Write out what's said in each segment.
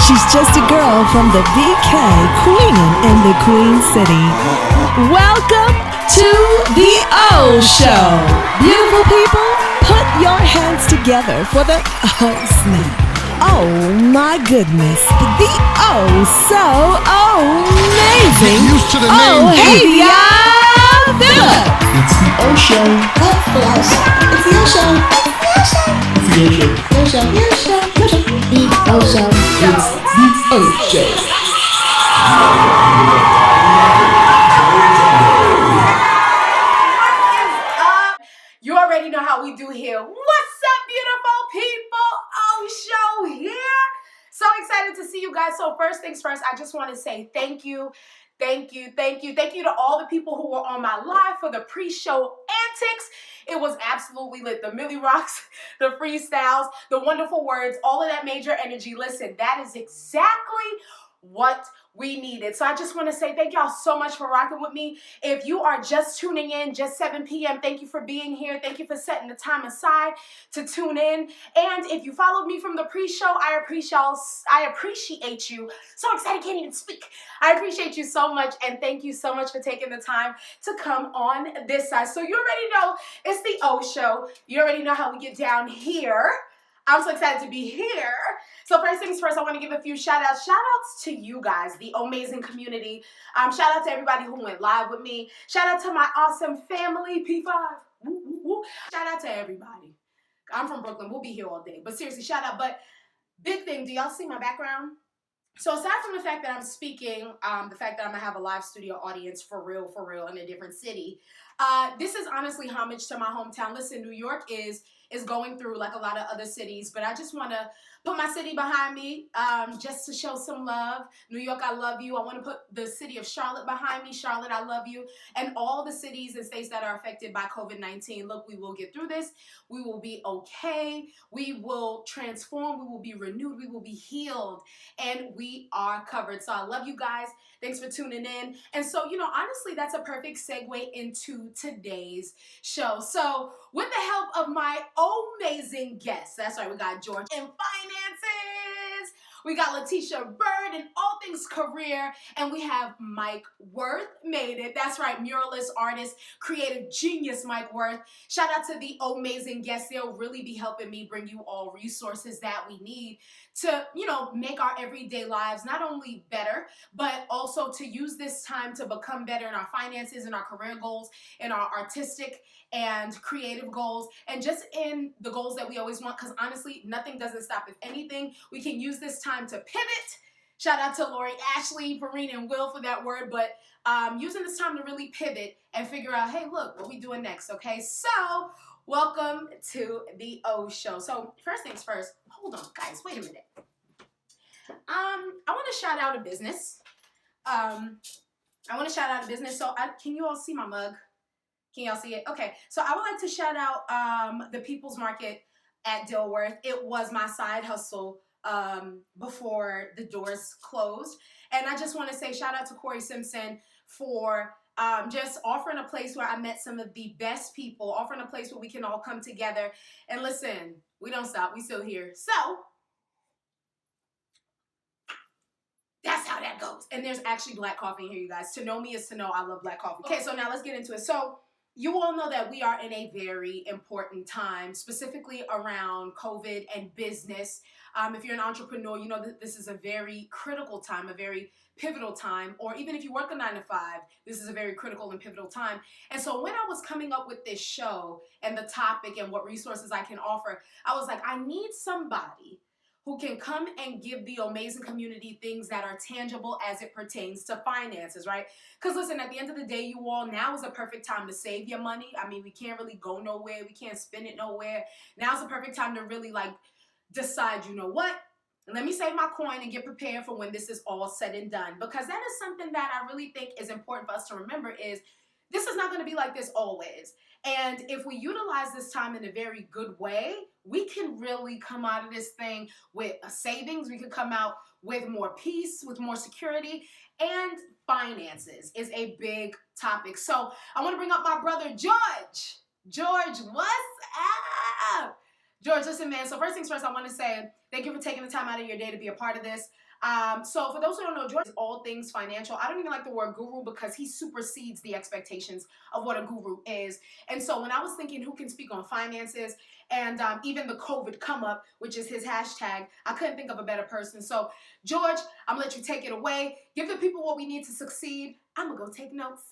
She's just a girl from the BK, queening in the Queen City. Welcome to the O Show. Beautiful people, put your hands together for the snap. Oh my goodness, the so amazing. Get used to the name. Hey, y'all, Philip. It's the O Show. It's the O Show. It's the O Show. It's the O Show. The O Show. The O Show. The O Show. It's the O Show. You already know how we do here. What's up, beautiful people? O Show here. So excited to see you guys. So first things first, I just want to say thank you. Thank you to all the people who were on my live for the pre-show antics. It was absolutely lit. The Millie Rocks, the freestyles, the wonderful words, all of that major energy. Listen, that is exactly what we needed. So I just want to say thank y'all so much for rocking with me. If you are just tuning in, just 7 p.m., thank you for being here. Thank you for setting the time aside to tune in. And if you followed me from the pre-show, I appreciate you. So excited, can't even speak. I appreciate you so much, and thank you so much for taking the time to come on this side. So you already know it's the O Show. You already know how we get down here. I'm so excited to be here. So first things first, I want to give a few shout outs. Shout outs to you guys, the amazing community. Shout out to everybody who went live with me. Shout out to my awesome family, P5. Woo, woo, woo. Shout out to everybody. I'm from Brooklyn. We'll be here all day. But seriously, shout out. But big thing, do y'all see my background? So aside from the fact that I'm speaking, the fact that I'm going to have a live studio audience for real, in a different city, this is honestly homage to my hometown. Listen, New York is going through like a lot of other cities, but I just want to put my city behind me just to show some love. New York, I love you. I want to put the city of Charlotte behind me. Charlotte, I love you. And all the cities and states that are affected by COVID-19. Look, we will get through this. We will be okay. We will transform. We will be renewed. We will be healed. And we are covered. So I love you guys. Thanks for tuning in. And so, honestly, that's a perfect segue into today's show. So with the help of my amazing guests, that's right, we got George in finances, we got Letitia Bird in all things career, and we have Mike Worth, made it. That's right, muralist, artist, creative genius Mike Worth. Shout out to the amazing guests. They'll really be helping me bring you all resources that we need to, make our everyday lives not only better, but also to use this time to become better in our finances and our career goals, in our artistic and creative goals, and just in the goals that we always want, because honestly, nothing doesn't stop. If anything, we can use this time to pivot. Shout out to Lori, Ashley, Farina, and Will for that word, but using this time to really pivot and figure out, hey, look, what we doing next, okay? So, welcome to the O Show. So, first things first, hold on, guys, wait a minute. I want to shout out a business. So, can you all see my mug? Can y'all see it? Okay, so I would like to shout out the People's Market at Dilworth. It was my side hustle before the doors closed. And I just want to say shout out to Corey Simpson for just offering a place where I met some of the best people, offering a place where we can all come together. And listen, we don't stop. We still here. So that's how that goes. And there's actually black coffee in here, you guys. To know me is to know I love black coffee. Okay, so now let's get into it. So you all know that we are in a very important time, specifically around COVID and business. If you're an entrepreneur, you know that this is a very critical time, a very pivotal time, or even if you work a 9 to 5, this is a very critical and pivotal time. And so when I was coming up with this show and the topic and what resources I can offer, I was like, I need somebody who can come and give the amazing community things that are tangible as it pertains to finances, right? Because listen, at the end of the day, you all, now is a perfect time to save your money. I mean, we can't really go nowhere. We can't spend it nowhere. Now's the perfect time to really decide, you know what? Let me save my coin and get prepared for when this is all said and done. Because that is something that I really think is important for us to remember is this is not going to be like this always. And if we utilize this time in a very good way, we can really come out of this thing with a savings. We can come out with more peace, with more security, and finances is a big topic. So I want to bring up my brother, George. George, what's up? George, listen, man. So first things first, I want to say thank you for taking the time out of your day to be a part of this. So for those who don't know, George is all things financial. I don't even like the word guru because he supersedes the expectations of what a guru is. And so when I was thinking who can speak on finances and even the COVID come up, which is his hashtag, I couldn't think of a better person. So George, I'm gonna let you take it away. Give the people what we need to succeed. I'm gonna go take notes.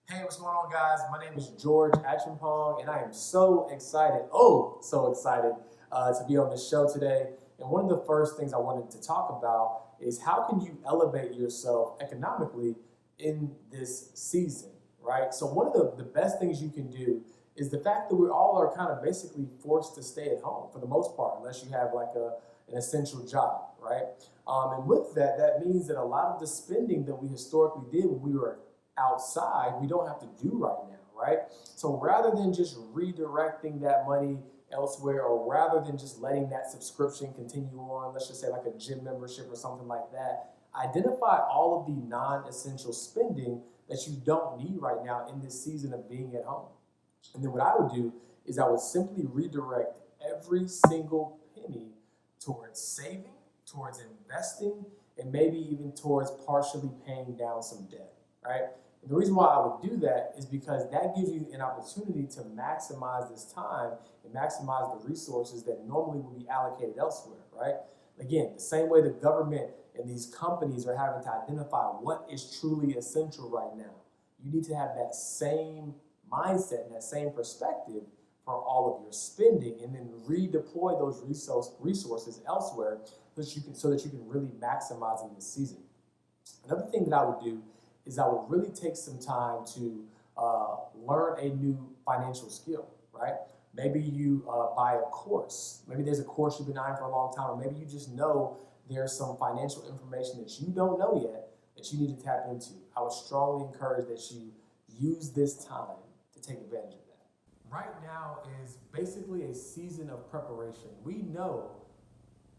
Hey, what's going on, guys? My name is George Achenpong, and I am so excited, to be on this show today. And one of the first things I wanted to talk about is how can you elevate yourself economically in this season, right? So one of the best things you can do is the fact that we all are kind of basically forced to stay at home for the most part, unless you have like an essential job, right? And with that, that means that a lot of the spending that we historically did when we were outside, we don't have to do right now, right? So rather than just redirecting that money elsewhere, or rather than just letting that subscription continue on, let's just say like a gym membership or something like that, identify all of the non-essential spending that you don't need right now in this season of being at home. And then what I would do is I would simply redirect every single penny towards saving, towards investing, and maybe even towards partially paying down some debt, right? And the reason why I would do that is because that gives you an opportunity to maximize this time and maximize the resources that normally would be allocated elsewhere, right? Again, the same way the government and these companies are having to identify what is truly essential right now. You need to have that same mindset and that same perspective for all of your spending, and then redeploy those resources elsewhere so that you can really maximize in this season. Another thing that I would do is I would really take some time to learn a new financial skill, right? Maybe you buy a course. Maybe there's a course you've been eyeing for a long time, or maybe you just know there's some financial information that you don't know yet that you need to tap into. I would strongly encourage that you use this time to take advantage of that. Right now is basically a season of preparation. We know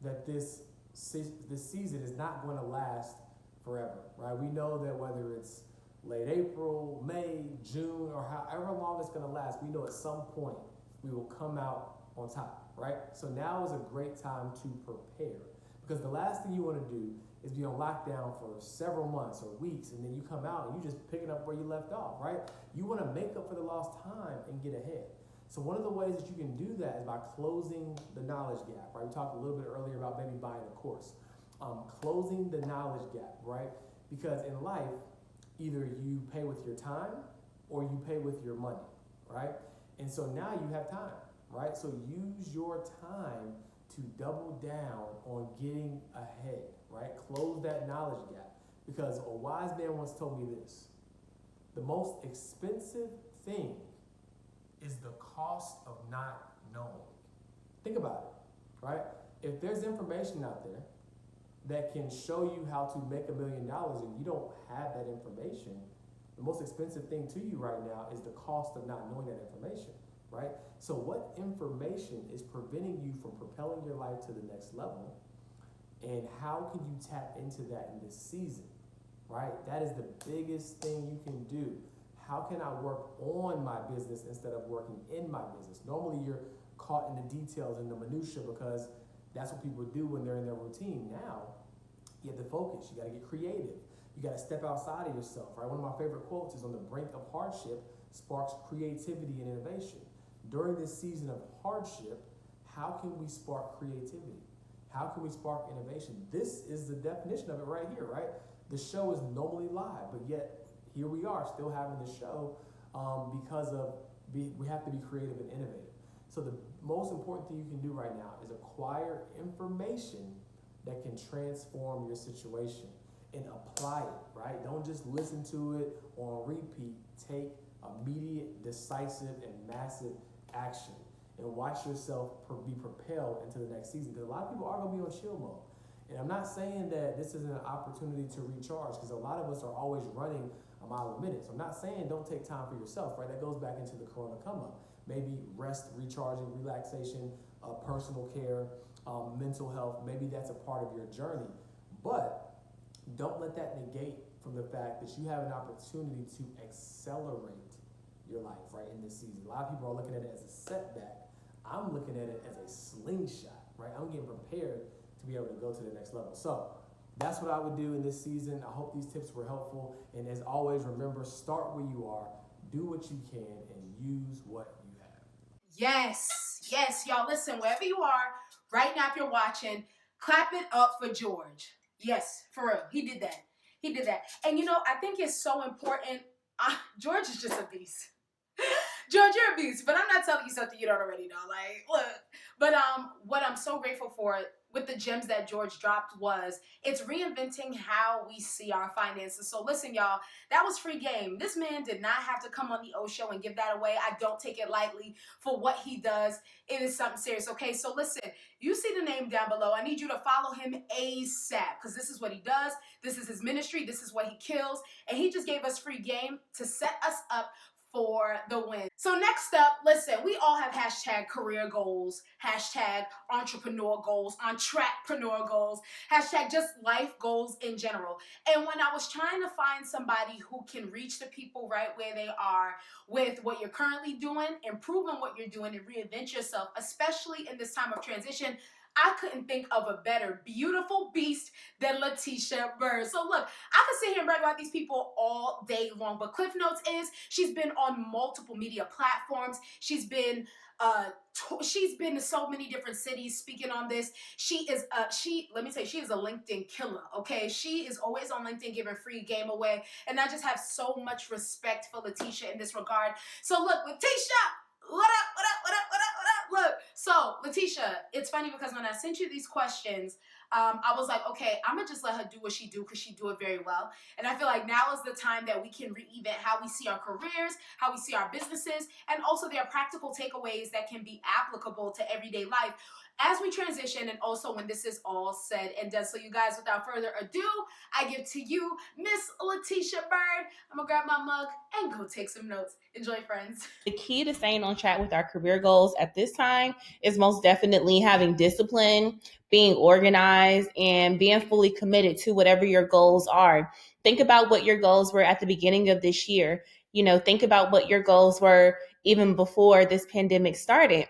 that this season is not going to last forever, right? We know that whether it's late April, May, June, or however long it's going to last, we know at some point we will come out on top, right? So now is a great time to prepare, because the last thing you want to do is be on lockdown for several months or weeks, and then you come out and you just picking up where you left off, right? You want to make up for the lost time and get ahead. So one of the ways that you can do that is by closing the knowledge gap, right? We talked a little bit earlier about maybe buying a course. Closing the knowledge gap, right? Because in life, either you pay with your time or you pay with your money, right? And so now you have time, right? So use your time to double down on getting ahead, right? Close that knowledge gap. Because a wise man once told me this: the most expensive thing is the cost of not knowing. Think about it, right? If there's information out there that can show you how to make $1 million and you don't have that information, the most expensive thing to you right now is the cost of not knowing that information, right? So what information is preventing you from propelling your life to the next level, and how can you tap into that in this season, right? That is the biggest thing you can do. How can I work on my business instead of working in my business? Normally you're caught in the details and the minutia because that's what people do when they're in their routine. Now, you have to focus. You got to get creative. You got to step outside of yourself, right? One of my favorite quotes is, "On the brink of hardship sparks creativity and innovation." During this season of hardship, how can we spark creativity? How can we spark innovation? This is the definition of it right here, right? The show is normally live, but yet here we are still having the show because we have to be creative and innovative. So the most important thing you can do right now is acquire information that can transform your situation and apply it, right? Don't just listen to it on repeat. Take immediate, decisive, and massive action, and watch yourself be propelled into the next season, because a lot of people are going to be on chill mode. And I'm not saying that this isn't an opportunity to recharge, because a lot of us are always running a mile a minute. So I'm not saying don't take time for yourself, right? That goes back into the Corona come up. Maybe rest, recharging, relaxation, personal care, mental health. Maybe that's a part of your journey. But don't let that negate from the fact that you have an opportunity to accelerate your life, right, in this season. A lot of people are looking at it as a setback. I'm looking at it as a slingshot, right? I'm getting prepared to be able to go to the next level. So that's what I would do in this season. I hope these tips were helpful. And as always, remember, start where you are, do what you can, and use what you have. Yes, y'all. Listen, wherever you are right now, if you're watching, clap it up for George. Yes, for real. He did that. And I think it's so important. George is just a beast. George, you're a beast, but I'm not telling you something you don't already know. Like, look. But what I'm so grateful for with the gems that George dropped was it's reinventing how we see our finances. So listen, y'all, that was free game. This man did not have to come on the O Show and give that away. I don't take it lightly for what he does. It is something serious, okay? So listen, you see the name down below. I need you to follow him ASAP because this is what he does. This is his ministry. This is what he kills. And he just gave us free game to set us up for the win. So next up, listen, we all have hashtag career goals, hashtag entrepreneur goals, entrepreneur goals, hashtag just life goals in general. And when I was trying to find somebody who can reach the people right where they are with what you're currently doing, improving what you're doing, and reinvent yourself, especially in this time of transition, I couldn't think of a better beautiful beast than Letitia Bird. So look, I could sit here and brag about these people all day long, but Cliff Notes is she's been on multiple media platforms. She's been to so many different cities speaking on this. She is a LinkedIn killer, okay? She is always on LinkedIn giving free game away, and I just have so much respect for Letitia in this regard. So look, Letitia, what up? Look, so Letitia, it's funny because when I sent you these questions, I was like, okay, I'm gonna just let her do what she do because she do it very well. And I feel like now is the time that we can reinvent how we see our careers, how we see our businesses, and also there are practical takeaways that can be applicable to everyday life as we transition and also when this is all said and done. So you guys, without further ado, I give to you Miss Letitia Bird. I'm gonna grab my mug and go take some notes. Enjoy, friends. The key to staying on track with our career goals at this time is most definitely having discipline, being organized, and being fully committed to whatever your goals are. Think about what your goals were at the beginning of this year. Think about what your goals were even before this pandemic started.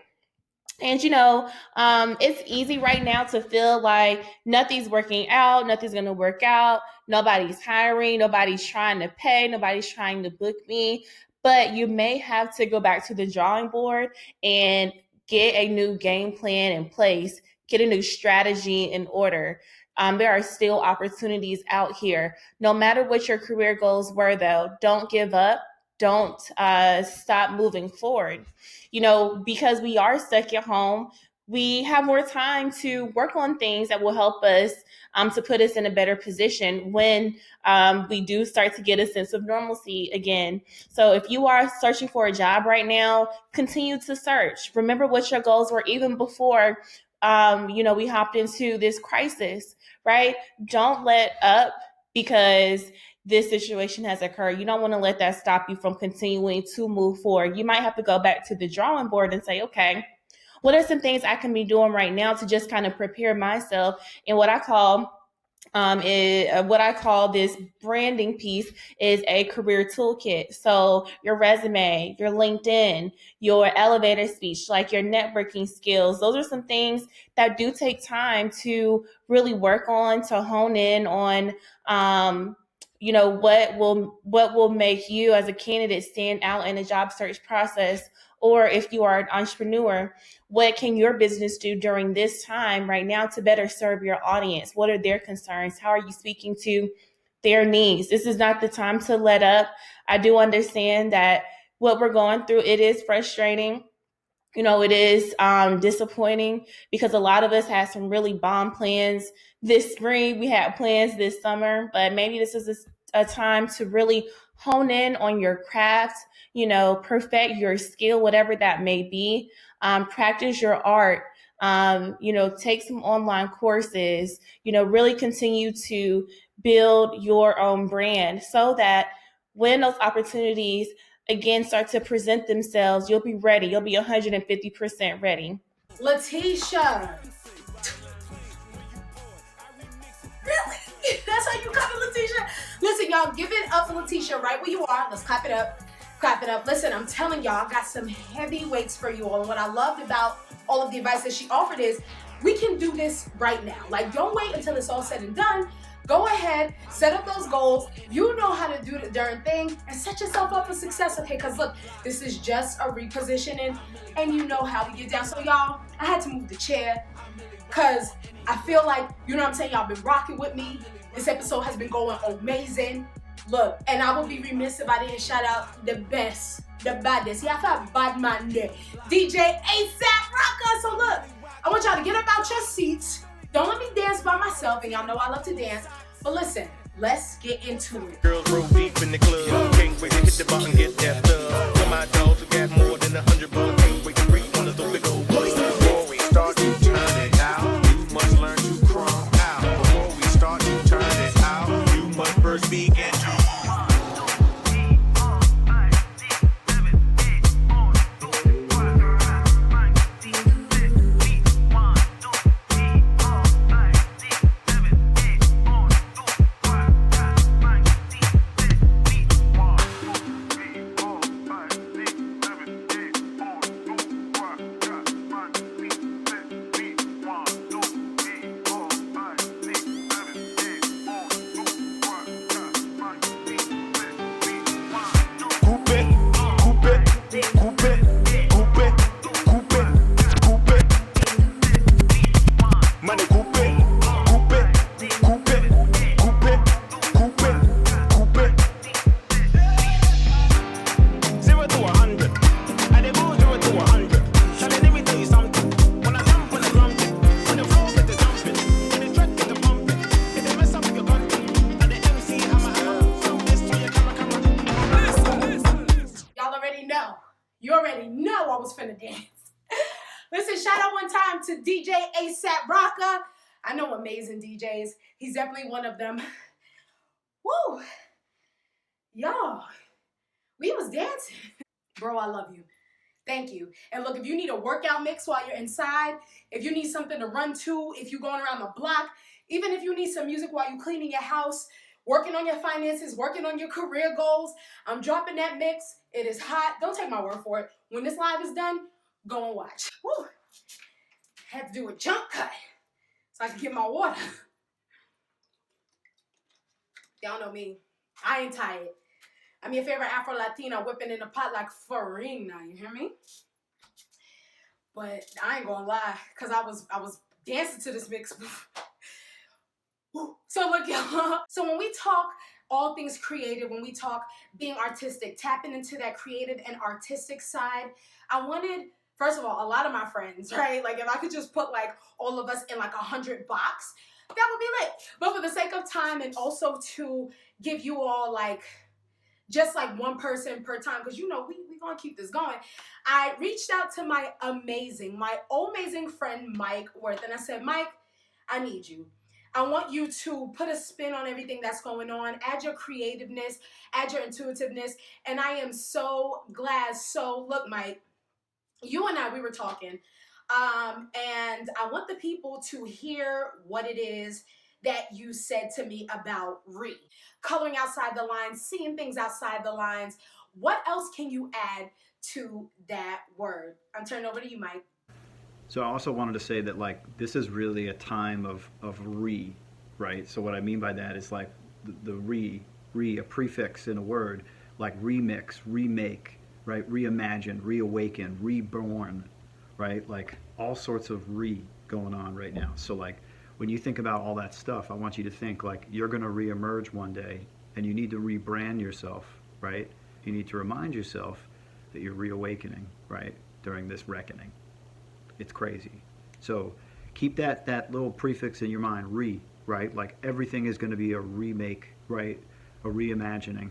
And, it's easy right now to feel like nothing's working out, nothing's going to work out, nobody's hiring, nobody's trying to pay, nobody's trying to book me. But you may have to go back to the drawing board and get a new game plan in place, get a new strategy in order. There are still opportunities out here. No matter what your career goals were, though, don't give up. Don't stop moving forward. Because we are stuck at home, we have more time to work on things that will help us to put us in a better position when we do start to get a sense of normalcy again. So if you are searching for a job right now, continue to search. Remember what your goals were even before we hopped into this crisis, right? Don't let up because this situation has occurred. You don't want to let that stop you from continuing to move forward. You might have to go back to the drawing board and say, okay, what are some things I can be doing right now to just kind of prepare myself in what I call this branding piece is a career toolkit. So your resume, your LinkedIn, your elevator speech, like your networking skills, those are some things that do take time to really work on, to hone in on, what will make you as a candidate stand out in a job search process. Or if you are an entrepreneur, what can your business do during this time right now to better serve your audience? What are their concerns? How are you speaking to their needs? This is not the time to let up. I do understand that what we're going through, it is frustrating. It is disappointing because a lot of us had some really bomb plans this spring. We had plans this summer, but maybe this is a time to really hone in on your craft, perfect your skill, whatever that may be. Practice your art, take some online courses, really continue to build your own brand so that when those opportunities again start to present themselves, you'll be ready. You'll be 150% ready. Letitia. Really? That's how you got it, Letitia? Listen, y'all, give it up for Letitia right where you are. Let's clap it up. Listen, I'm telling y'all, I got some heavy weights for you all. And what I loved about all of the advice that she offered is, we can do this right now. Like, don't wait until it's all said and done. Go ahead, set up those goals. You know how to do the darn thing and set yourself up for success, okay? Because look, this is just a repositioning and you know how we get down. So y'all, I had to move the chair because I feel like, you know what I'm saying, y'all been rocking with me. This episode has been going amazing. Look, and I would be remiss if I didn't shout out the best, the baddest. Yeah, I felt bad man there. DJ ASAP Rocker. So look, I want y'all to get up out your seats. Don't let me dance by myself, and y'all know I love to dance. But listen, let's get into it. Girls roll deep in the club. Can't wait to hit the bar and get that stuff. For my dogs who got more than 100 bucks. Can't wait to breathe one of the big old boys. Before we start to turn it out, you must learn to crawl out. Before we start to turn it out, you must first begin to. You already know I was finna dance. Listen, shout out one time to DJ ASAP Rocker. I know amazing DJs. He's definitely one of them. Woo! Y'all, we was dancing. Bro, I love you. Thank you. And look, if you need a workout mix while you're inside, if you need something to run to, if you're going around the block, even if you need some music while you're cleaning your house, working on your finances, working on your career goals, I'm dropping that mix. It is hot. Don't take my word for it. When this live is done, go and watch. Woo. Had to do a jump cut so I can get my water. Y'all know me. I ain't tired. I'm your favorite Afro-Latina whipping in the pot like Farina. You hear me? But I ain't gonna lie, because I was dancing to this mix. So look, y'all. So when we talk all things creative, when we talk being artistic, tapping into that creative and artistic side, I wanted, first of all, a lot of my friends, right? Like if I could just put like all of us in like 100 box, that would be lit. But for the sake of time and also to give you all like just like one person per time, because you know we gonna keep this going, I reached out to my amazing friend Mike Worth, and I said, Mike, I need you. I want you to put a spin on everything that's going on, add your creativeness, add your intuitiveness, and I am so glad. So look, Mike, you and I, we were talking, and I want the people to hear what it is that you said to me about coloring outside the lines, seeing things outside the lines. What else can you add to that word? I'm turning over to you, Mike. So I also wanted to say that like this is really a time of right? So what I mean by that is like the a prefix in a word, like remix, remake, right? Reimagine, reawaken, reborn, right? Like all sorts of going on right now. So like when you think about all that stuff, I want you to think like you're going to reemerge one day and you need to rebrand yourself, right? You need to remind yourself that you're reawakening, right? During this reckoning. It's crazy. So keep that little prefix in your mind, right? Like everything is going to be a remake, right? A reimagining.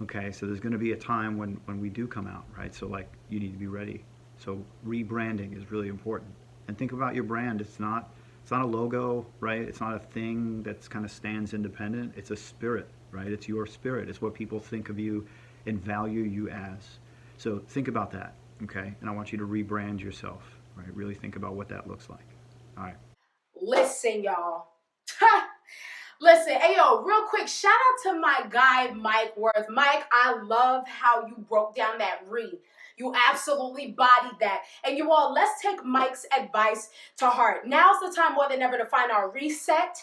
Okay, so there's going to be a time when we do come out, right? So like you need to be ready. So rebranding is really important. And think about your brand. It's not a logo, right? It's not a thing that's kind of stands independent. It's a spirit, right? It's your spirit. It's what people think of you and value you as. So think about that, okay? And I want you to rebrand yourself, right? Really think about what that looks like. All right. Listen, y'all. Listen, hey, yo, real quick, shout out to my guy, Mike Worth. Mike, I love how you broke down that You absolutely bodied that. And you all, let's take Mike's advice to heart. Now's the time more than ever to find our reset,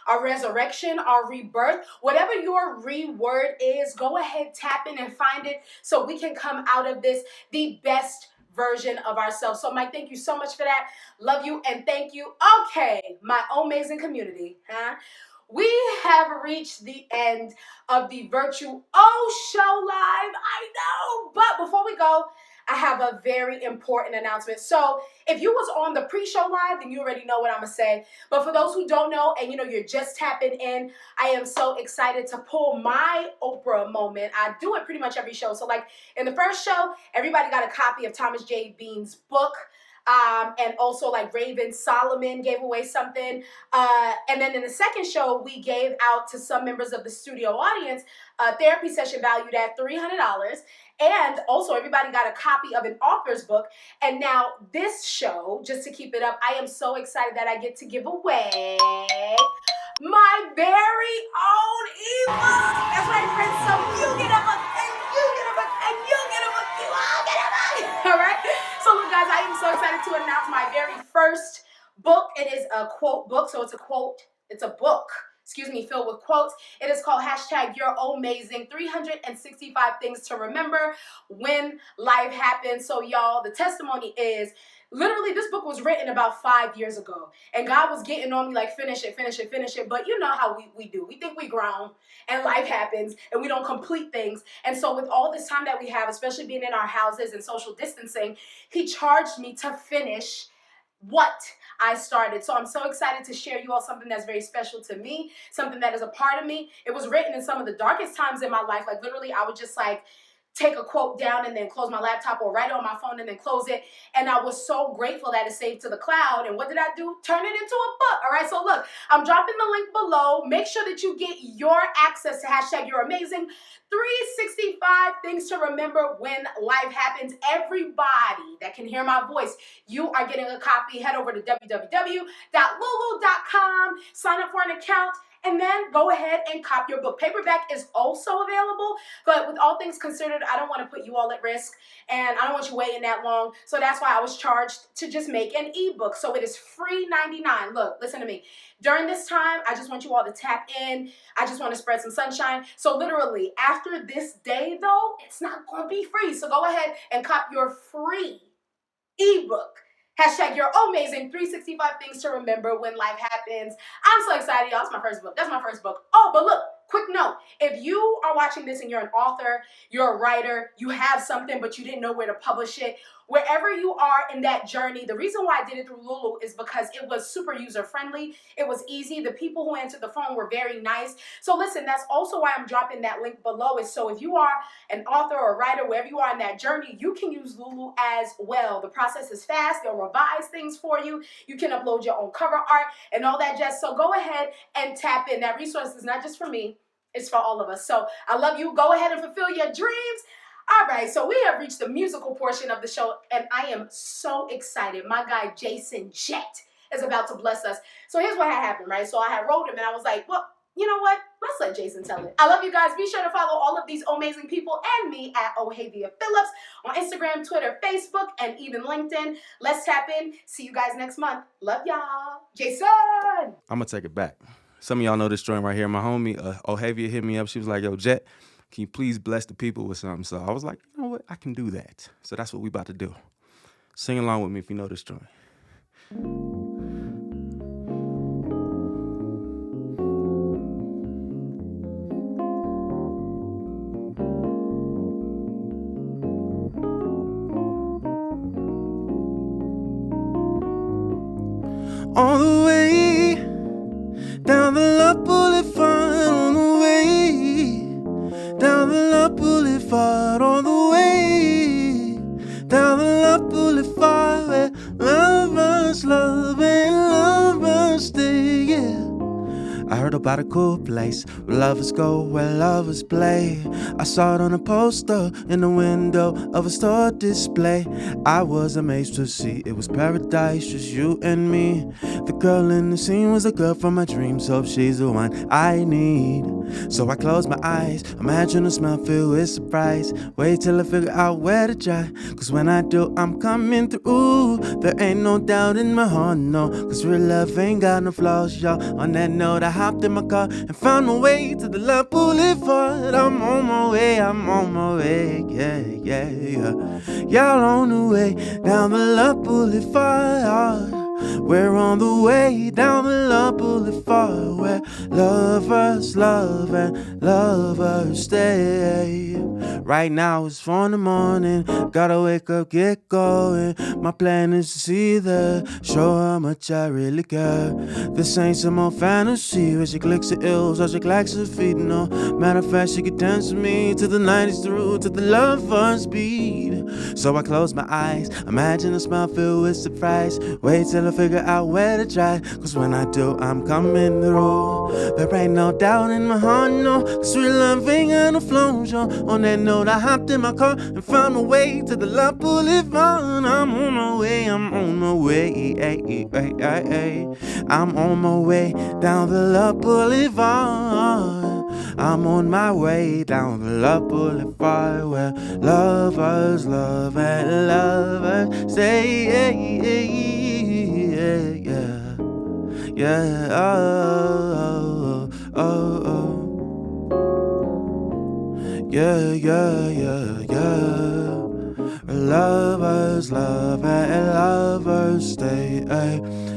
our resurrection, our rebirth. Whatever your reword is, go ahead, tap in and find it so we can come out of this the best version of ourselves. So Mike, thank you so much for that. Love you and thank you. Okay, my amazing community, we have reached the end of the VIRTU-OH show live. I know, but before we go, I have a very important announcement. So if you was on the pre-show live, then you already know what I'm gonna say. But for those who don't know, and you're just tapping in, I am so excited to pull my Oprah moment. I do it pretty much every show. So like in the first show, everybody got a copy of Thomas J. Bean's book. And also like Raven Solomon gave away something. And then in the second show, we gave out to some members of the studio audience a therapy session valued at $300. And also everybody got a copy of an author's book. And now this show, just to keep it up, I am so excited that I get to give away my very own ebook. That's right, friends. So you get a book, and you get a book, and you get a book, you all get a book. All right? So look, guys, I am so excited to announce my very first book. It is a quote book. So it's a book, filled with quotes. It is called #You're Amazing, 365 Things to Remember When Life Happens. So y'all, the testimony is, literally, this book was written about 5 years ago. And God was getting on me like, finish it. But you know how we do. We think we grown and life happens and we don't complete things. And so with all this time that we have, especially being in our houses and social distancing, he charged me to finish what I started. So I'm so excited to share you all something that's very special to me, something that is a part of me. It was written in some of the darkest times in my life. Like literally, I would just like take a quote down and then close my laptop or write it on my phone and then close it. And I was so grateful that it's saved to the cloud. And what did I do? Turn it into a book. All right. So look, I'm dropping the link below. Make sure that you get your access to #You're Amazing, 365 Things to Remember When Life Happens. Everybody that can hear my voice, you are getting a copy. Head over to www.lulu.com, sign up for an account, and then go ahead and cop your book. Paperback is also available, but with all things considered, I don't want to put you all at risk, and I don't want you waiting that long. So that's why I was charged to just make an ebook. So it is free $99. Look, listen to me. During this time, I just want you all to tap in. I just want to spread some sunshine. So literally, after this day, though, it's not going to be free. So go ahead and cop your free ebook. #You're Amazing, 365 Things to Remember When Life Happens. I'm so excited, y'all. It's my first book. That's my first book. Oh, but look, quick note. If you are watching this and you're an author, you're a writer, you have something, but you didn't know where to publish it, wherever you are in that journey, the reason why I did it through Lulu is because it was super user-friendly. It was easy. The people who answered the phone were very nice. So listen, that's also why I'm dropping that link below. Is so if you are an author or a writer, wherever you are in that journey, you can use Lulu as well. The process is fast. They'll revise things for you. You can upload your own cover art and all that jazz. So go ahead and tap in. That resource is not just for me. It's for all of us. So I love you. Go ahead and fulfill your dreams. All right, so we have reached the musical portion of the show, and I am so excited. My guy, Jason Jett, is about to bless us. So here's what had happened, right? So I had wrote him, and I was like, well, you know what? Let's let Jason tell it. I love you guys. Be sure to follow all of these amazing people and me at Ohavia Phillips on Instagram, Twitter, Facebook, and even LinkedIn. Let's tap in. See you guys next month. Love y'all. Jason! I'm going to take it back. Some of y'all know this joint right here. My homie, Ohavia, hit me up. She was like, yo, Jet, can you please bless the people with something? So I was like, you know what? I can do that. So that's what we about to do. Sing along with me if you know this joint. On the way down the Love Boulevard, on the way down the Love Boulevard, on the way down the Love Boulevard, where lovers love and lovers stay, yeah. I heard about a cool place where lovers go, where lovers play. I saw it on a poster in the window of a store display. I was amazed to see it was paradise, just you and me. The girl in the scene was the girl from my dreams, hope she's the one I need. So I close my eyes, imagine a smell filled with surprise. Wait till I figure out where to try, cause when I do, I'm coming through. There ain't no doubt in my heart, no, cause real love ain't got no flaws, y'all. On that note, I hopped in my car and found my way to the Love Boulevard. I'm on my way, yeah. Y'all on the way down the Love Boulevard. We're on the way down the Love Boulevard, where lovers love and lovers stay. Right now it's 4 in the morning, gotta wake up, get going. My plan is to see the show how much I really care. This ain't some old fantasy where she clicks her heels or she clacks her feet. No, matter of fact, she could dance with me till the night is through, to the lover's beat. So I close my eyes, imagine a smile filled with surprise. Wait till I figure out where to try, cause when I do, I'm coming through. There ain't no doubt in my heart, no, cause real love ain't got no flaws, yo. On that note, I hopped in my car and found my way to the Love Boulevard. I'm on my way, I'm on my way, I'm on my way down the Love Boulevard. I'm on my way down the Love Boulevard, where lovers love and lovers stay, yeah, oh. Yeah. Lovers love and lovers stay.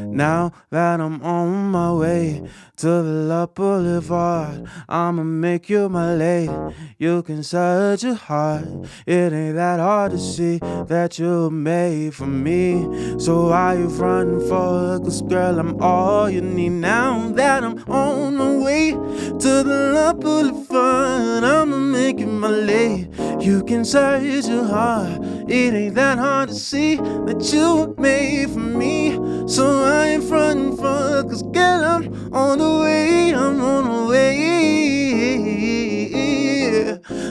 Now that I'm on my way to the Love Boulevard, I'ma make you my lady. You can search your heart, it ain't that hard to see that you're made for me. So why you frontin' for? Cause girl, I'm all you need. Now that I'm on my way to the Love Boulevard, I'ma make you my lady. You can search your heart, it ain't that hard to see that you were made for me. So I ain't frontin' for, cause girl, I'm on the way, I'm on the way.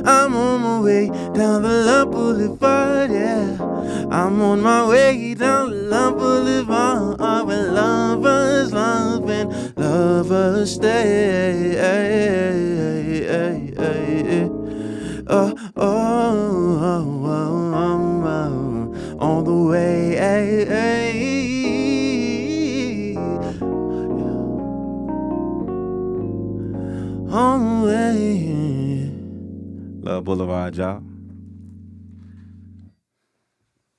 I'm on my way down the Love Boulevard, yeah. I'm on my way down the Love Boulevard, where lovers love and lovers stay. On the way, on the way. Love Boulevard, y'all.